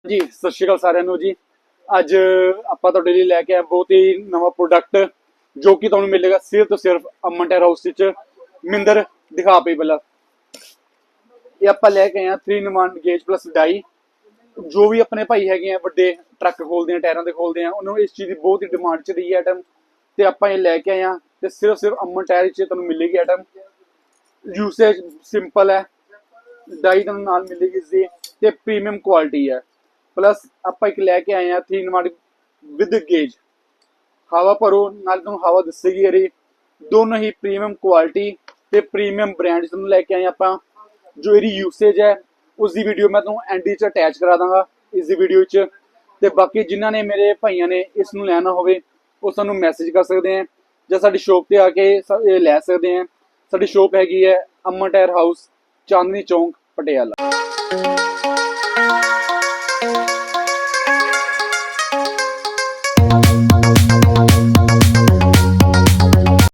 ਜੀ ਸਤਿ ਸ਼੍ਰੀ ਅਕਾਲ ਸਾਰਿਆਂ ਨੂੰ ਜੀ। ਅੱਜ ਆਪਾਂ ਤੁਹਾਡੇ ਲਈ ਲੈ ਕੇ ਆਏ ਬਹੁਤ ਹੀ ਨਵਾਂ ਪ੍ਰੋਡਕਟ ਜੋ ਕਿ ਤੁਹਾਨੂੰ ਮਿਲੇਗਾ ਸਿਰਫ ਤੇ ਸਿਰਫ ਅਮਨ ਟਾਇਰ ਹਾਊਸ ਵਿੱਚ। ਮਿੰਦਰ ਦਿਖਾ ਪਈ ਪਹਿਲਾਂ। ਇਹ ਆਪਾਂ ਲੈ ਕੇ ਆਏ ਆ 3-in-1 ਗੇਜ ਪਲੱਸ ਡਾਈ। ਜੋ ਵੀ ਆਪਣੇ ਭਾਈ ਹੈਗੇ ਆ ਵੱਡੇ ਟਰੱਕ ਖੋਲਦੇ ਆ, ਟਾਇਰਾਂ ਦੇ ਖੋਲਦੇ ਆ, ਉਹਨਾਂ ਨੂੰ ਇਸ ਚੀਜ਼ ਦੀ ਬਹੁਤ ਹੀ ਡਿਮਾਂਡ ਚ ਰਹੀ ਹੈ ਆਈਟਮ, ਤੇ ਆਪਾਂ ਇਹ ਲੈ ਕੇ ਆਏ ਆ ਤੇ ਸਿਰਫ ਅਮਨ ਟਾਇਰ ਵਿੱਚ ਤੁਹਾਨੂੰ ਮਿਲੇਗੀ ਆਈਟਮ। ਯੂਸੇਜ ਸਿੰਪਲ ਹੈ, ਡਾਈ ਤੁਹਾਨੂੰ ਨਾਲ ਮਿਲੇਗੀ ਇਸਦੀ ਤੇ ਪ੍ਰੀਮੀਅਮ ਕੁਆਲਿਟੀ ਹੈ। ਪਲੱਸ ਆਪਾਂ ਇੱਕ ਲੈ ਕੇ ਆਏ ਆ 3-in-1 ਵਿਦ ਗੇਜ। ਹਵਾ ਭਰੋ ਨਾਲ ਤੁਹਾਨੂੰ ਹਵਾ ਦੱਸੇਗੀ ਇਹਦੀ। ਦੋਨੋਂ ਹੀ ਪ੍ਰੀਮੀਅਮ ਕੁਆਲਿਟੀ ਤੇ ਪ੍ਰੀਮੀਅਮ ਬ੍ਰਾਂਡ ਤੁਹਾਨੂੰ ਲੈ ਕੇ ਆਏ ਆਪਾਂ। ਜੋ ਇਹਦੀ ਯੂਸੇਜ ਹੈ ਉਸ ਦੀ ਵੀਡੀਓ ਮੈਂ ਤੁਹਾਨੂੰ ਐਂਡ ਵਿੱਚ ਅਟੈਚ ਕਰਾ ਦਾਂਗਾ ਇਸ ਦੀ ਵੀਡੀਓ 'ਚ। ਤੇ ਬਾਕੀ ਜਿਨ੍ਹਾਂ ਨੇ ਮੇਰੇ ਭਾਈਆਂ ਨੇ ਇਸ ਨੂੰ ਲੈਣਾ ਹੋਵੇ ਉਹ ਸਾਨੂੰ ਮੈਸੇਜ ਕਰ ਸਕਦੇ ਆ ਜਾਂ ਸਾਡੀ ਸ਼ੋਪ ਤੇ ਆ ਕੇ ਇਹ ਲੈ ਸਕਦੇ ਆ। ਸਾਡੀ ਸ਼ੋਪ ਹੈਗੀ ਹੈ ਅਮਨ ਟਾਇਰ ਹਾਊਸ, ਚਾਂਦਨੀ ਚੌਂਕ, ਪਟਿਆਲਾ।